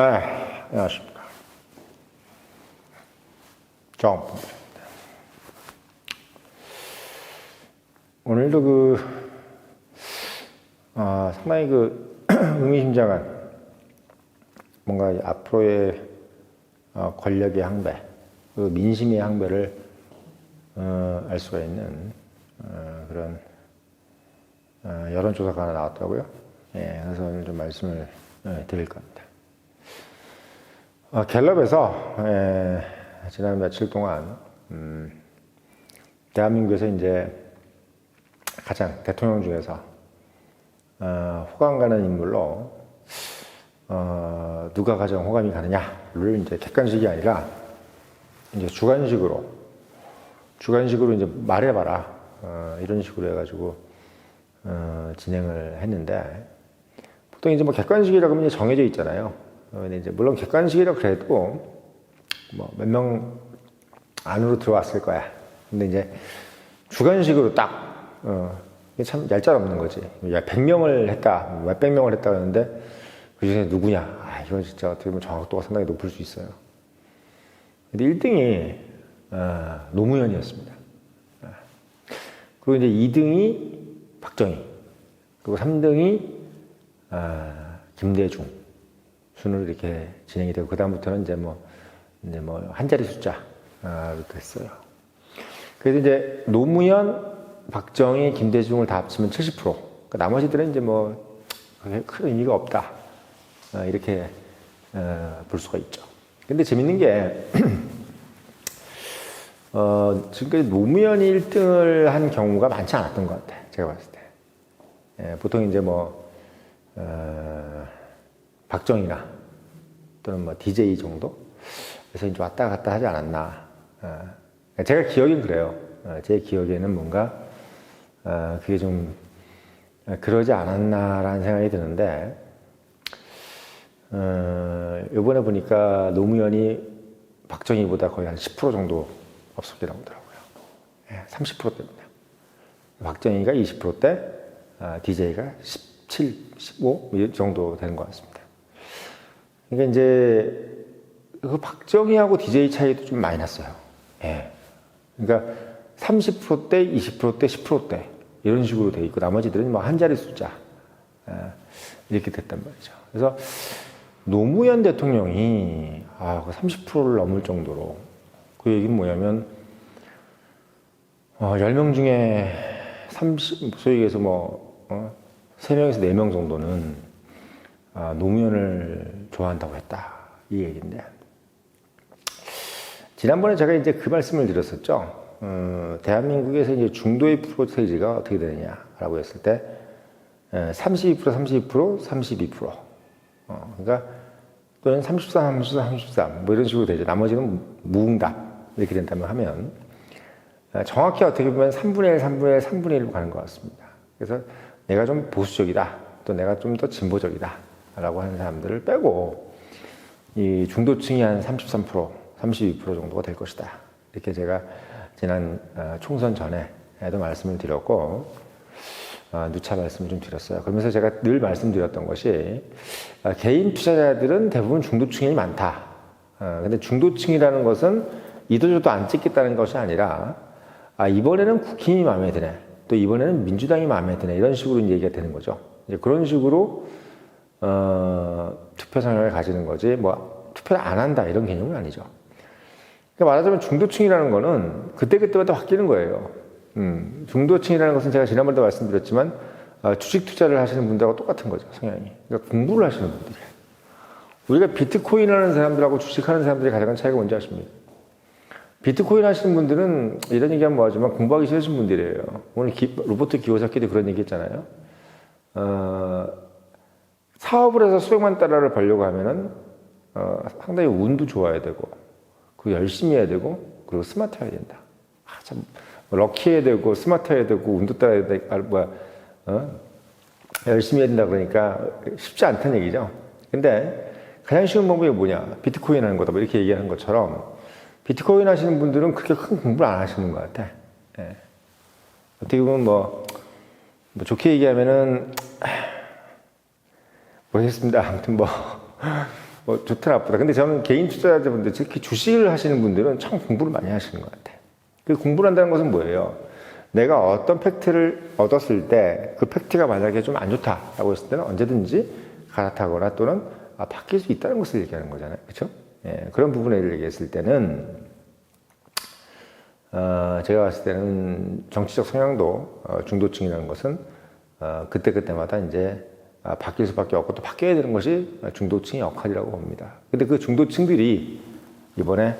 안녕하십니까. 정법입니다. 오늘도 상당히 의미심장한 뭔가 앞으로의 권력의 항배, 민심의 항배를 알 수가 있는 그런 여론조사가 하나 나왔더라고요. 그래서 오늘 좀 말씀을 드릴 겁니다. 갤럽에서 지난 며칠 동안 대한민국에서 이제 가장 대통령 중에서 호감 가는 인물로 누가 가장 호감이 가느냐를 이제 객관식이 아니라 이제 주관식으로 이제 말해봐라 이런 식으로 해가지고 진행을 했는데, 보통 이제 뭐 객관식이라고 하면 이제 정해져 있잖아요. 근데 이제 물론 객관식이라 그래도 뭐 몇 명 안으로 들어왔을 거야. 근데 이제 주관식으로 딱 참 얄짤없는 거지. 야, 100명을 했다, 몇백 명을 했다 그러는데 그 중에 누구냐? 이건 진짜 어떻게 보면 정확도가 상당히 높을 수 있어요. 근데 1등이 노무현이었습니다. 그리고 이제 2등이 박정희, 그리고 3등이 김대중 순으로 이렇게 진행이 되고, 그 다음부터는 이제 뭐 한 자리 숫자로 됐어요. 그래서 이제 노무현, 박정희, 김대중을 다 합치면 70%. 그러니까 나머지들은 이제 뭐 큰 의미가 없다, 이렇게 볼 수가 있죠. 근데 재밌는 게 지금까지 노무현이 1등을 한 경우가 많지 않았던 것 같아요. 제가 봤을 때. 보통 이제 박정희나 또는 뭐 DJ 정도? 그래서 이제 왔다 갔다 하지 않았나. 제가 기억엔 그래요. 제 기억에는 뭔가, 그게 좀, 그러지 않았나라는 생각이 드는데, 요번에 보니까 노무현이 박정희보다 거의 한 10% 정도 업속이라고 하더라고요. 30%대입니다. 박정희가 20%대, DJ가 17, 15 이 정도 되는 것 같습니다. 그러니까 이제 그 박정희하고 DJ 차이도 좀 많이 났어요. 그러니까 30%대, 20%대, 10%대 이런 식으로 돼 있고, 나머지들은 뭐 한 자리 숫자 이렇게 됐단 말이죠. 그래서 노무현 대통령이 30%를 넘을 정도로, 그 얘기는 뭐냐면 10명 중에 30, 소위 얘기해서 3명에서 4명 정도는 노무현을 좋아한다고 했다, 이 얘기인데, 지난번에 제가 이제 그 말씀을 드렸었죠. 대한민국에서 이제 중도의 프로테이지가 어떻게 되느냐라고 했을 때 32%, 32%, 32%. 그러니까 또는 33, 33, 33 뭐 이런 식으로 되죠. 나머지는 무응답 이렇게 된다면 하면 정확히 어떻게 보면 3분의 1, 3분의 1, 3분의 1로 가는 것 같습니다. 그래서 내가 좀 보수적이다, 또 내가 좀 더 진보적이다 라고 하는 사람들을 빼고 이 중도층이 한 33%, 32% 정도가 될 것이다, 이렇게 제가 지난 총선 전에도 말씀을 드렸고, 누차 말씀을 좀 드렸어요. 그러면서 제가 늘 말씀드렸던 것이, 개인 투자자들은 대부분 중도층이 많다. 근데 중도층이라는 것은 이도저도 안 찍겠다는 것이 아니라, 이번에는 국힘이 마음에 드네, 또 이번에는 민주당이 마음에 드네, 이런 식으로 얘기가 되는 거죠. 이제 그런 식으로 투표 성향을 가지는 거지, 투표를 안 한다 이런 개념은 아니죠. 그러니까 말하자면 중도층이라는 거는 그때그때마다 바뀌는 거예요. 중도층이라는 것은 제가 지난번에도 말씀드렸지만 주식 투자를 하시는 분들하고 똑같은 거죠, 성향이. 그러니까 공부를 하시는 분들이에요. 우리가 비트코인 하는 사람들하고 주식하는 사람들의 가장 큰 차이가 뭔지 아십니까? 비트코인 하시는 분들은 이런 얘기하면 뭐하지만 공부하기 싫으신 분들이에요. 오늘 로버트 기요사키도 그런 얘기 했잖아요. 사업을 해서 수백만 달러를 벌려고 하면은 상당히 운도 좋아야 되고, 그리고 열심히 해야 되고, 그리고 스마트해야 된다. 참 럭키해야 되고, 스마트해야 되고, 운도 따라야 되고, 열심히 해야 된다 그러니까 쉽지 않다는 얘기죠. 근데 가장 쉬운 방법이 뭐냐? 비트코인 하는 거다, 이렇게 얘기하는 것처럼 비트코인 하시는 분들은 그렇게 큰 공부를 안 하시는 것 같아. 어떻게 보면 좋게 얘기하면은 모르겠습니다. 아무튼 뭐 좋다 나쁘다. 근데 저는 개인 투자자분들, 특히 주식을 하시는 분들은 참 공부를 많이 하시는 것 같아요. 그 공부를 한다는 것은 뭐예요? 내가 어떤 팩트를 얻었을 때 그 팩트가 만약에 좀 안 좋다라고 했을 때는 언제든지 갈아타거나 또는 바뀔 수 있다는 것을 얘기하는 거잖아요. 그렇죠? 예, 그런 부분을 얘기했을 때는 제가 봤을 때는 정치적 성향도 중도층이라는 것은 그때그때마다 이제 바뀔 수밖에 없고 또 바뀌어야 되는 것이 중도층의 역할이라고 봅니다. 근데 그 중도층들이 이번에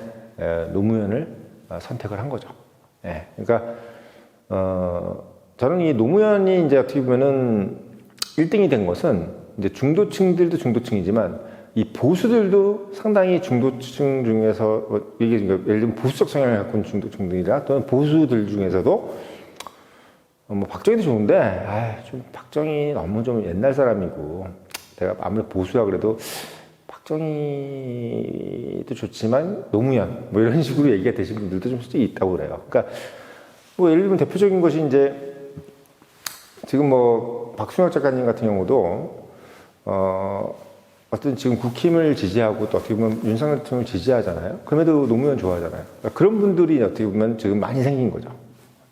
노무현을 선택을 한 거죠. 예, 그러니까 저는 이 노무현이 이제 어떻게 보면은 1등이 된 것은 이제 중도층들도 중도층이지만 이 보수들도 상당히 중도층 중에서 이게 예를 들면 보수적 성향을 갖고 있는 중도층들이라 또는 보수들 중에서도 뭐 박정희도 좋은데 좀 박정희 너무 좀 옛날 사람이고 내가 아무리 보수라 그래도 박정희도 좋지만 노무현 뭐 이런 식으로 얘기가 되신 분들도 좀 솔직히 있다고 그래요. 그러니까 뭐 예를 들면 대표적인 것이 이제 지금 뭐 박순혁 작가님 같은 경우도 어떤 지금 국힘을 지지하고 또 어떻게 보면 윤석열 대통령을 지지하잖아요. 그럼에도 노무현 좋아하잖아요. 그러니까 그런 분들이 어떻게 보면 지금 많이 생긴 거죠.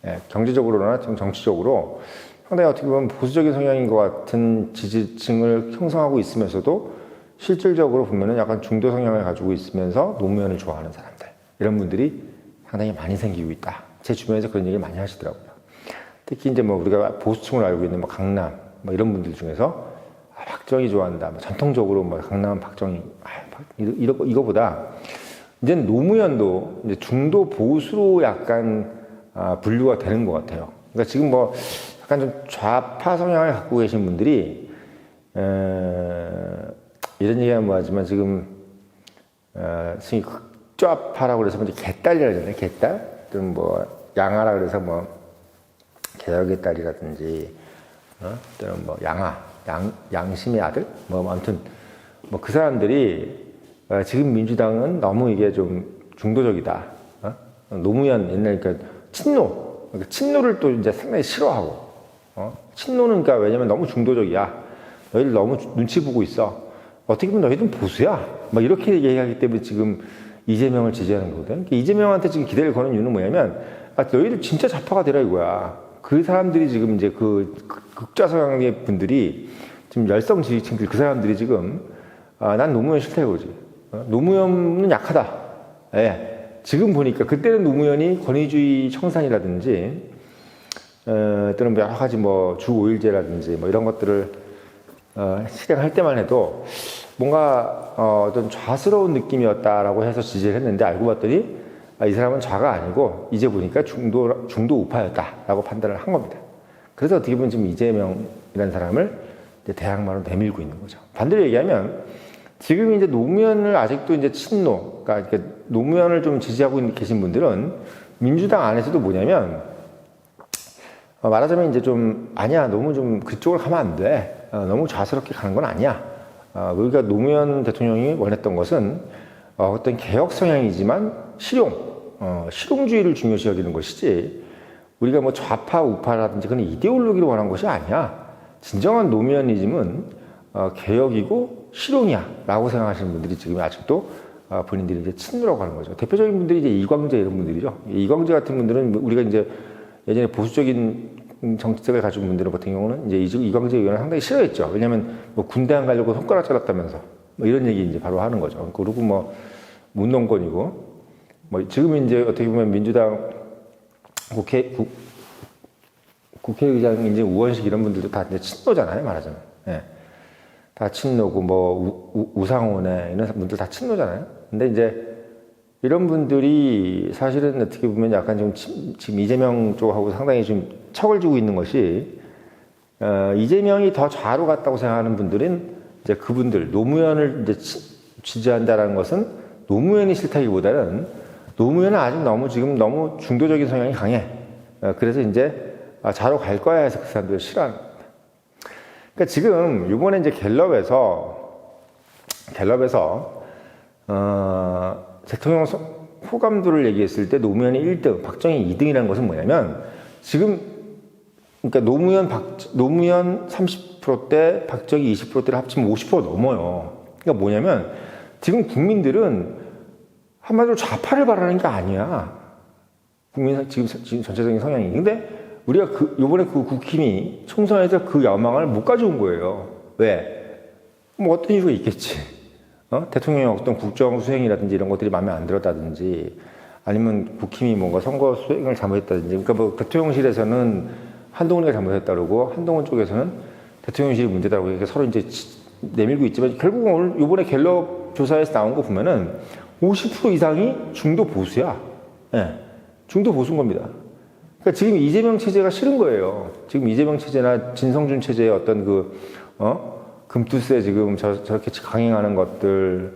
예, 경제적으로나 지금 정치적으로 상당히 어떻게 보면 보수적인 성향인 것 같은 지지층을 형성하고 있으면서도 실질적으로 보면은 약간 중도 성향을 가지고 있으면서 노무현을 좋아하는 사람들 이런 분들이 상당히 많이 생기고 있다. 제 주변에서 그런 얘기 많이 하시더라고요. 특히 이제 뭐 우리가 보수층으로 알고 있는 뭐 강남 뭐 이런 분들 중에서 박정희 좋아한다. 뭐 전통적으로 뭐 강남 박정희 이거보다 이제 노무현도 이제 중도 보수로 약간 분류가 되는 것 같아요. 그러니까 지금 뭐 약간 좀 좌파 성향을 갖고 계신 분들이 이런 얘기하면 뭐하지만 지금 승희 극좌파라고 그래서 이제 개딸이라 하잖아요. 개딸 또는 뭐 양아라 그래서 뭐 개혁의 딸이라든지 또는 뭐 양심의 아들 뭐 아무튼 뭐 그 사람들이 지금 민주당은 너무 이게 좀 중도적이다. 노무현 옛날 그러니까 친노를 또 이제 상당히 싫어하고 친노는 그러니까 왜냐면 너무 중도적이야. 너희들 너무 눈치 보고 있어. 어떻게 보면 너희들은 보수야. 막 이렇게 얘기하기 때문에 지금 이재명을 지지하는 거거든. 그러니까 이재명한테 지금 기대를 거는 이유는 뭐냐면 너희들 진짜 좌파가 되라 이거야. 그 사람들이 지금 이제 그 극좌 성향의 분들이 지금 열성 지지층들 그 사람들이 지금 난 노무현 싫다 이거지. 노무현은 약하다. 예. 지금 보니까 그때는 노무현이 권위주의 청산이라든지 또는 뭐 여러 가지 뭐 주 5일제라든지 뭐 이런 것들을 실행할 때만 해도 뭔가 어떤 좌스러운 느낌이었다라고 해서 지지를 했는데 알고 봤더니 이 사람은 좌가 아니고 이제 보니까 중도 우파였다라고 판단을 한 겁니다. 그래서 어떻게 보면 지금 이재명이라는 사람을 이제 대항마로 내밀고 있는 거죠. 반대로 얘기하면 지금 이제 노무현을 아직도 이제 친노, 그러니까 노무현을 좀 지지하고 계신 분들은 민주당 안에서도 뭐냐면 말하자면 이제 좀 아니야 너무 좀 그쪽으로 가면 안 돼. 너무 좌스럽게 가는 건 아니야. 우리가 노무현 대통령이 원했던 것은 어떤 개혁 성향이지만 실용주의를 중요시 여기는 것이지 우리가 뭐 좌파 우파라든지 그런 이데올로기를 원한 것이 아니야. 진정한 노무현이즘은 개혁이고 실용이야 라고 생각하시는 분들이 지금 아직도 본인들이 이제 친노라고 하는 거죠. 대표적인 분들이 이제 이광재 이런 분들이죠. 이광재 같은 분들은 우리가 이제 예전에 보수적인 정치색을 가지고 분들 같은 경우는 이제 이광재 의원을 상당히 싫어했죠. 왜냐하면 뭐 군대 안 가려고 손가락 잘랐다면서 뭐 이런 얘기 이제 바로 하는 거죠. 그리고 뭐 문동권이고 뭐 지금 이제 어떻게 보면 민주당 국회의장 이제 우원식 이런 분들도 다 이제 친노잖아요. 말하자면. 예. 다 친노고 뭐 우상호네 이런 분들 다 친노잖아요. 근데 이제 이런 분들이 사실은 어떻게 보면 약간 좀 지금 이재명 쪽하고 상당히 좀 척을 주고 있는 것이 이재명이 더 좌로 갔다고 생각하는 분들은 이제 그분들 노무현을 이제 지지한다라는 것은 노무현이 싫다기보다는 노무현은 아직 너무 중도적인 성향이 강해. 그래서 이제 좌로 갈 거야 해서 그 사람들을 싫어하는 겁니다. 그러니까 지금 이번에 이제 갤럽에서 대통령 호감도를 얘기했을 때 노무현이 1등, 박정희 2등이라는 것은 뭐냐면 지금 그러니까 노무현 30%대, 박정희 20%대를 합치면 50% 넘어요. 그러니까 뭐냐면 지금 국민들은 한마디로 좌파를 바라는 게 아니야. 국민 지금 전체적인 성향이. 근데 우리가 요번에 그 국힘이 총선에서 그 야망을 못 가져온 거예요. 왜? 뭐 어떤 이유가 있겠지. 대통령의 어떤 국정 수행이라든지 이런 것들이 마음에 안 들었다든지, 아니면 국힘이 뭔가 선거 수행을 잘못했다든지. 그러니까 뭐 대통령실에서는 한동훈이가 잘못했다 그러고, 한동훈 쪽에서는 대통령실이 문제다라고 이렇게 서로 이제 내밀고 있지만, 결국은 오늘 요번에 갤럽 조사에서 나온 거 보면은 50% 이상이 중도 보수야. 예. 중도 보수인 겁니다. 그러니까 지금 이재명 체제가 싫은 거예요. 지금 이재명 체제나 진성준 체제의 어떤 금투세 지금 저렇게 강행하는 것들,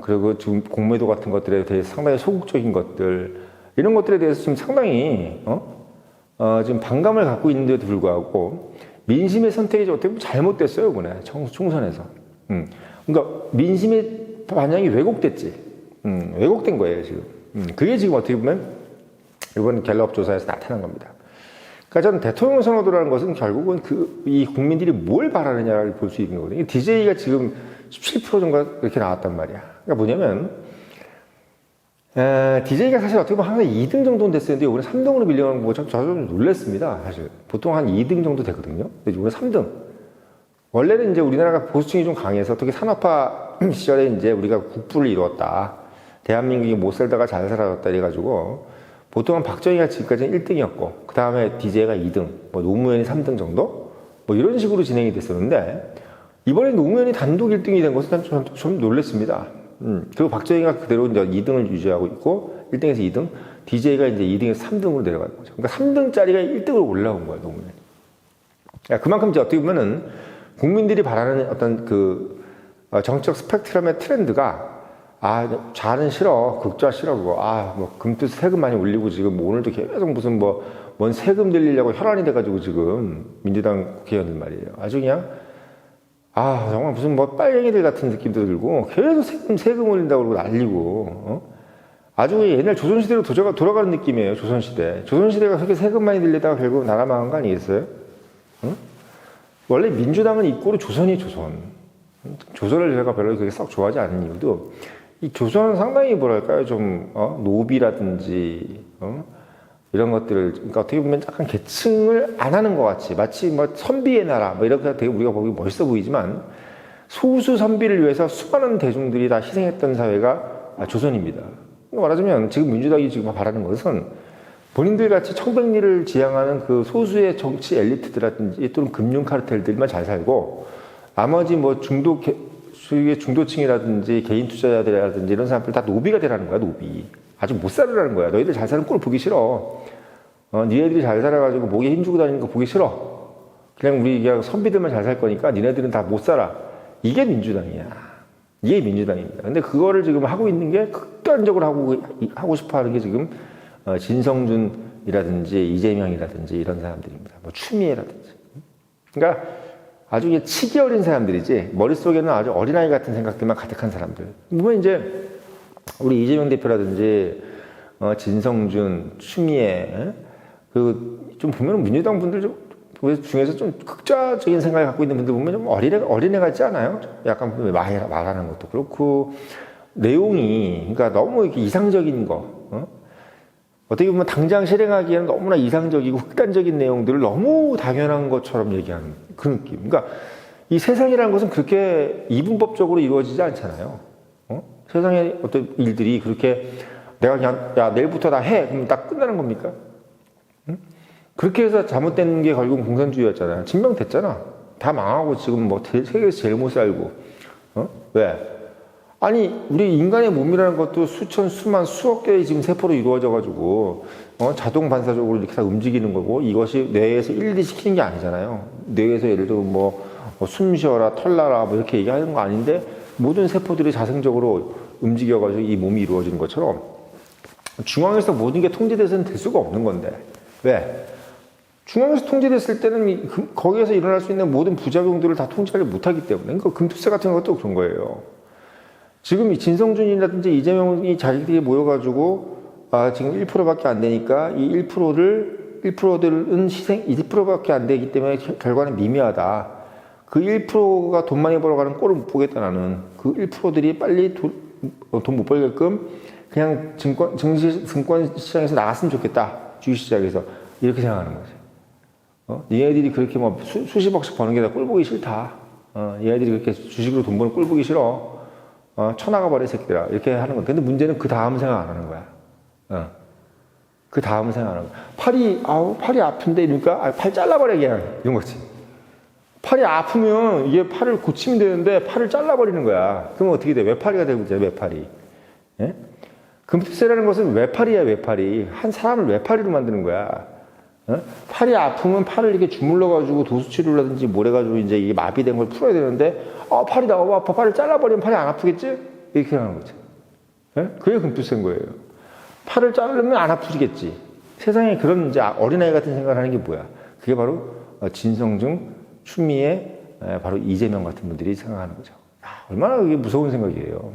그리고 지금 공매도 같은 것들에 대해서 상당히 소극적인 것들, 이런 것들에 대해서 지금 상당히, 지금 반감을 갖고 있는데도 불구하고, 민심의 선택이 어떻게 보면 잘못됐어요, 이번에. 총선에서. 그러니까 민심의 반영이 왜곡됐지. 왜곡된 거예요, 지금. 그게 지금 어떻게 보면 이번 갤럽 조사에서 나타난 겁니다. 그러니까 저는 대통령 선호도라는 것은 결국은 이 국민들이 뭘 바라느냐를 볼 수 있는 거거든요. DJ가 지금 17% 정도 이렇게 나왔단 말이야. 그러니까 뭐냐면, DJ가 사실 어떻게 보면 항상 2등 정도는 됐었는데, 이번에 3등으로 밀려가는 거 저 좀 놀랐습니다, 사실. 보통 한 2등 정도 되거든요. 근데 이번에 3등. 원래는 이제 우리나라가 보수층이 좀 강해서, 특히 산업화 시절에 이제 우리가 국부를 이루었다. 대한민국이 못 살다가 잘 살아졌다 이래가지고, 보통은 박정희가 지금까지는 1등이었고, 그 다음에 DJ가 2등, 뭐 노무현이 3등 정도? 뭐 이런 식으로 진행이 됐었는데, 이번에 노무현이 단독 1등이 된 것은 좀 놀랐습니다. 그리고 박정희가 그대로 이제 2등을 유지하고 있고, 1등에서 2등, DJ가 이제 2등에서 3등으로 내려가는 거죠. 그러니까 3등짜리가 1등으로 올라온 거야, 노무현이. 그러니까 그만큼 이제 어떻게 보면은, 국민들이 바라는 어떤 정책 스펙트럼의 트렌드가, 좌는 싫어. 극좌 싫어, 그거. 뭐, 금투 세금 많이 올리고 지금 뭐 오늘도 계속 무슨 뭔 세금 들리려고 혈안이 돼가지고 지금 민주당 국회의원들 말이에요. 아주 그냥, 정말 무슨 빨갱이들 같은 느낌도 들고 계속 세금 올린다고 그러고 난리고, 아주 옛날 조선시대로 돌아가는 느낌이에요, 조선시대. 조선시대가 그렇게 세금 많이 들리다가 결국 나라 망한 거 아니겠어요? 원래 민주당은 이꼬르 조선이 조선. 조선을 제가 별로 그렇게 썩 좋아하지 않는 이유도, 이 조선은 상당히 뭐랄까요, 좀, 노비라든지, 이런 것들을, 그러니까 어떻게 보면 약간 계층을 안 하는 것 같이, 마치 뭐 선비의 나라, 뭐 이렇게 되게 우리가 보기 멋있어 보이지만, 소수 선비를 위해서 수많은 대중들이 다 희생했던 사회가 조선입니다. 말하자면 지금 민주당이 지금 바라는 것은 본인들 같이 청백리를 지향하는 그 소수의 정치 엘리트들이라든지 또는 금융 카르텔들만 잘 살고, 나머지 뭐 중도층이라든지 개인 투자자들이라든지 이런 사람들 다 노비가 되라는 거야, 노비. 아주 못 살으라는 거야. 너희들 잘 사는 꼴 보기 싫어. 니네들이 잘 살아가지고 목에 힘주고 다니는 거 보기 싫어. 그냥 우리 그냥 선비들만 잘 살 거니까 니네들은 다 못 살아. 이게 민주당이야. 이게 민주당입니다. 근데 그거를 지금 하고 있는 게 극단적으로 하고 싶어 하는 게 지금 진성준이라든지 이재명이라든지 이런 사람들입니다. 뭐 추미애라든지. 그러니까 아주 이게 치기 어린 사람들이지, 머릿속에는 아주 어린아이 같은 생각들만 가득한 사람들. 보면 이제, 우리 이재명 대표라든지, 진성준, 추미애, 좀 보면 민주당 분들 중에서 좀 극좌적인 생각을 갖고 있는 분들 보면 좀 어린애 같지 않아요? 약간 말하는 것도 그렇고, 내용이, 그러니까 너무 이렇게 이상적인 거, 어떻게 보면 당장 실행하기에는 너무나 이상적이고 극단적인 내용들을 너무 당연한 것처럼 얘기하는 그 느낌. 그러니까 이 세상이라는 것은 그렇게 이분법적으로 이루어지지 않잖아요. 세상의 어떤 일들이 그렇게 내가 그냥 야 내일부터 다 해 그럼 딱 끝나는 겁니까? 그렇게 해서 잘못된 게 결국 공산주의였잖아요. 증명됐잖아. 다 망하고 지금 뭐 세계에서 제일 못 살고. 왜? 아니 우리 인간의 몸이라는 것도 수천 수만 수억 개의 지금 세포로 이루어져 가지고 자동 반사적으로 이렇게 다 움직이는 거고, 이것이 뇌에서 일일이 시키는 게 아니잖아요. 뇌에서 예를 들어 숨 쉬어라 털나라 뭐 이렇게 얘기하는 거 아닌데, 모든 세포들이 자생적으로 움직여 가지고 이 몸이 이루어지는 것처럼 중앙에서 모든 게 통제돼서는 될 수가 없는 건데, 왜? 중앙에서 통제됐을 때는 거기에서 일어날 수 있는 모든 부작용들을 다 통제하지 못하기 때문에. 그러니까 금투세 같은 것도 그런 거예요. 지금 이 진성준이라든지 이재명이 자기들이 모여가지고 지금 1%밖에 안 되니까 이 1%들은 1%밖에 안 되기 때문에 결과는 미미하다. 그 1%가 돈 많이 벌어가는 꼴을 못 보겠다 나는. 그 1%들이 빨리 돈 못 벌게끔 그냥 증권 시장에서 나갔으면 좋겠다. 주식시장에서. 이렇게 생각하는 거지. 얘네들이 그렇게 뭐 수십억씩 버는 게 다 꼴 보기 싫다. 얘네들이 그렇게 주식으로 돈 버는 꼴 보기 싫어. 쳐나가 버려, 새끼들아. 이렇게 하는 거야. 근데 문제는 그 다음 생각 안 하는 거야. 그 다음 생각 안 하는 거야. 팔이 아픈데 이러니까, 팔 잘라버려, 그냥. 이런 거지. 팔이 아프면 이게 팔을 고치면 되는데 팔을 잘라버리는 거야. 그러면 어떻게 돼? 외팔이가 되고 있잖아, 외팔이. 예? 금투세라는 것은 외팔이야, 외팔이. 한 사람을 외팔이로 만드는 거야. 팔이 아프면 팔을 이렇게 주물러가지고 도수치료를 하든지 뭘 해가지고 이제 이게 마비된 걸 풀어야 되는데, 팔이 너무 아파. 팔을 잘라버리면 팔이 안 아프겠지? 이렇게 하는 거지. 예? 그게 금투세인 거예요. 팔을 자르면 안 아프겠지. 세상에 그런 이제 어린아이 같은 생각을 하는 게 뭐야? 그게 바로 진성중, 추미애, 바로 이재명 같은 분들이 생각하는 거죠. 얼마나 그게 무서운 생각이에요.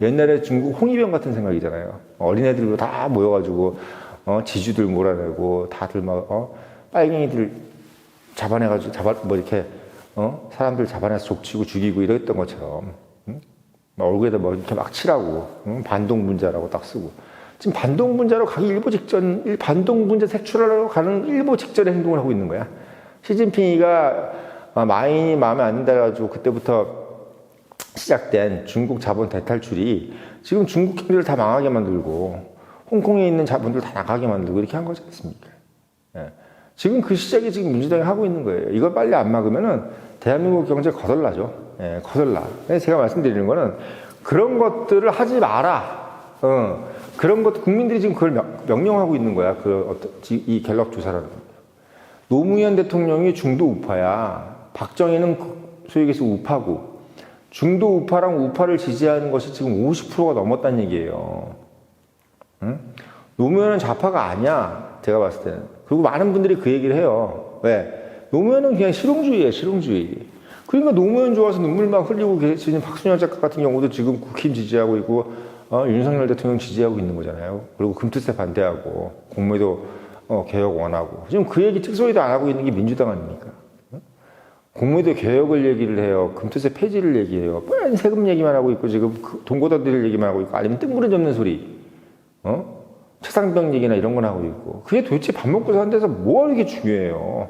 옛날에 중국 홍위병 같은 생각이잖아요. 어린애들로 다 모여가지고 지주들 몰아내고 다들 막 빨갱이들 잡아내가지고 이렇게 사람들 잡아내서 족치고 죽이고 이랬던 것처럼 얼굴에다 뭐 이렇게 막 칠하고 반동분자라고 딱 쓰고 지금 반동분자로 가기 일보 직전 반동분자 색출하러 가는 일보 직전의 행동을 하고 있는 거야. 시진핑이가 마인이 마음에 안 든다 해가지고 그때부터 시작된 중국 자본 대탈출이 지금 중국 경제를 다 망하게 만들고 홍콩에 있는 자본들 다 나가게 만들고 이렇게 한 거지 않습니까? 예. 지금 그 시작이 지금 민주당이 하고 있는 거예요. 이걸 빨리 안 막으면은 대한민국 경제 거덜나죠. 예, 거덜나. 제가 말씀드리는 거는 그런 것들을 하지 마라. 그런 것도 국민들이 지금 그걸 명령하고 있는 거야. 이 갤럽 조사라는 거. 노무현 대통령이 중도 우파야. 박정희는 소위 얘기해서 우파고 중도 우파랑 우파를 지지하는 것이 지금 50%가 넘었다는 얘기예요. 응? 노무현은 좌파가 아니야. 제가 봤을 때는. 그리고 많은 분들이 그 얘기를 해요. 왜? 노무현은 그냥 실용주의예요. 실용주의. 그러니까 노무현 좋아서 눈물 막 흘리고 계시는 박순영 작가 같은 경우도 지금 국힘 지지하고 있고 윤석열 대통령 지지하고 있는 거잖아요. 그리고 금투세 반대하고 공매도 개혁 원하고 지금 그 얘기 찍소리도 안 하고 있는 게 민주당 아닙니까? 공매도 개혁을 얘기를 해요. 금투세 폐지를 얘기해요. 뻔히 세금 얘기만 하고 있고 지금 돈 걷어들일 얘기만 하고 있고 아니면 뜬구름 잡는 소리 최상병 얘기나 이런 건 하고 있고 그게 도대체 밥 먹고 사는 데서 뭐가 이렇게 중요해요.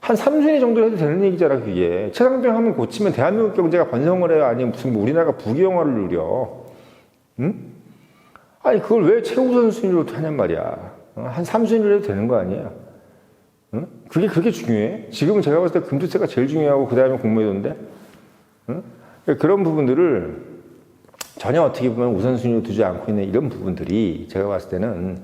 한 3순위 정도 해도 되는 얘기잖아. 그게 최상병 하면 고치면 대한민국 경제가 번성을 해요. 아니면 무슨 뭐 우리나라가 부귀영화를 누려. 아니 그걸 왜 최우선 순위로 하냔 말이야. 한 3순위로 해도 되는 거 아니에요. 그게 그렇게 중요해? 지금은 제가 봤을 때 금투세가 제일 중요하고 그 다음에 공매도인데 그런 부분들을 전혀 어떻게 보면 우선순위로 두지 않고 있는 이런 부분들이 제가 봤을 때는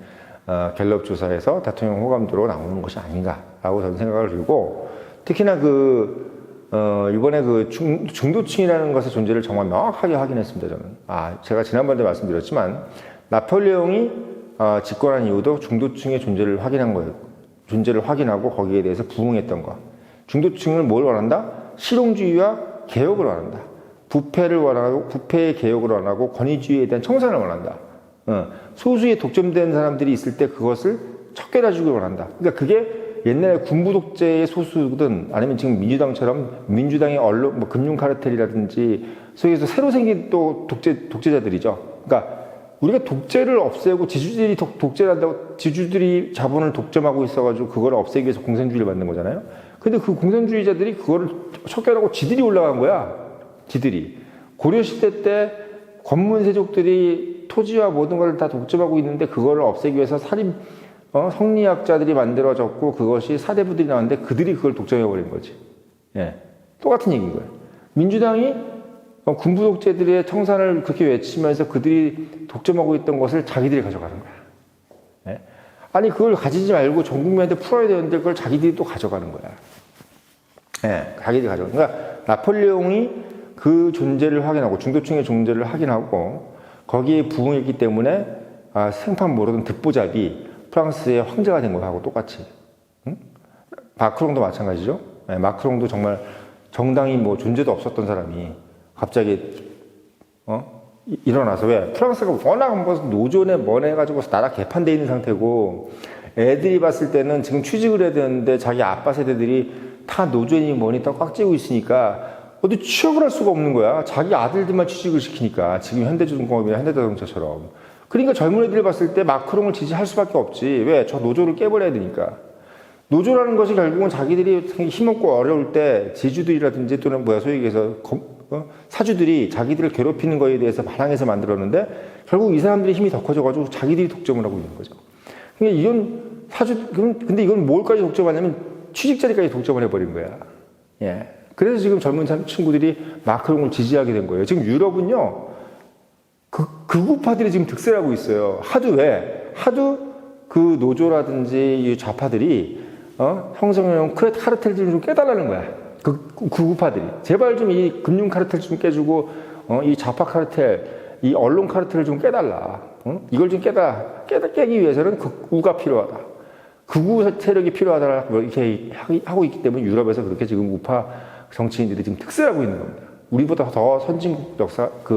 갤럽 조사에서 대통령 호감도로 나오는 것이 아닌가라고 저는 생각을 들고 특히나 이번에 중도층이라는 것의 존재를 정말 명확하게 확인했습니다. 저는 제가 지난번에 말씀드렸지만 나폴레옹이 집권한 이유도 중도층의 존재를 확인한 거예요. 존재를 확인하고 거기에 대해서 부응했던 것. 중도층을 뭘 원한다? 실용주의와 개혁을 원한다. 부패를 원하고 부패의 개혁을 원하고 권위주의에 대한 청산을 원한다. 소수의 독점된 사람들이 있을 때 그것을 척결해주길 원한다. 그러니까 그게 옛날에 군부 독재의 소수든 아니면 지금 민주당처럼 민주당의 언론, 금융 카르텔이라든지 소위에서 새로 생긴 또 독재자들이죠. 그러니까 우리가 독재를 없애고 지주들이 독재를 한다고 지주들이 자본을 독점하고 있어가지고 그걸 없애기 위해서 공산주의를 만든 거잖아요. 근데 그 공산주의자들이 그거를 척결하고 지들이 올라간 거야. 지들이. 고려시대 때 권문세족들이 토지와 모든 걸 다 독점하고 있는데 그거를 없애기 위해서 성리학자들이 만들어졌고 그것이 사대부들이 나왔는데 그들이 그걸 독점해버린 거지. 예. 똑같은 얘기인 거예요. 민주당이 군부 독재들의 청산을 그렇게 외치면서 그들이 독점하고 있던 것을 자기들이 가져가는 거야. 예? 아니 그걸 가지지 말고 전 국민한테 풀어야 되는데 그걸 자기들이 또 가져가는 거야. 예, 자기들이 가져가. 그러니까 나폴레옹이 그 존재를 확인하고 중도층의 존재를 확인하고 거기에 부응했기 때문에 생판 모르던 듣보잡이 프랑스의 황제가 된 거하고 똑같이. 응? 마크롱도 마찬가지죠. 예, 마크롱도 정말 정당이 뭐 존재도 없었던 사람이 갑자기 일어나서 왜 프랑스가 워낙 뭐 노존에 해가지고 나라 개판돼 있는 상태고 애들이 봤을 때는 지금 취직을 해야 되는데 자기 아빠 세대들이 다 노조니 뭐니 다 꽉 찌고 있으니까 어디 취업을 할 수가 없는 거야. 자기 아들들만 취직을 시키니까. 지금 현대중공업이나 현대자동차처럼. 그러니까 젊은 애들 봤을 때 마크롱을 지지할 수밖에 없지. 왜? 저 노조를 깨버려야 되니까. 노조라는 것이 결국은 자기들이 힘없고 어려울 때 제주들이라든지 또는 소위 얘기해서 사주들이 자기들을 괴롭히는 거에 대해서 반항해서 만들었는데 결국 이 사람들의 힘이 더 커져가지고 자기들이 독점을 하고 있는 거죠. 그러니까 이건 근데 이건 뭘까지 독점하냐면 취직자리까지 독점을 해버린 거야. 예. 그래서 지금 젊은 친구들이 마크롱을 지지하게 된 거예요. 지금 유럽은요, 극우파들이 지금 득세하고 있어요. 하도 그 노조라든지 이 좌파들이 형성해놓은 카르텔들을 좀 깨달라는 거야. 극우파들이. 제발 좀 이 금융 카르텔 좀 깨주고, 이 좌파 카르텔, 이 언론 카르텔을 좀 깨달라. 이걸 좀 깨기 위해서는 극우가 필요하다. 극우 세력이 필요하다고 이렇게 하고 있기 때문에 유럽에서 그렇게 지금 우파 정치인들이 지금 득세하고 있는 겁니다. 우리보다 더 선진국 역사,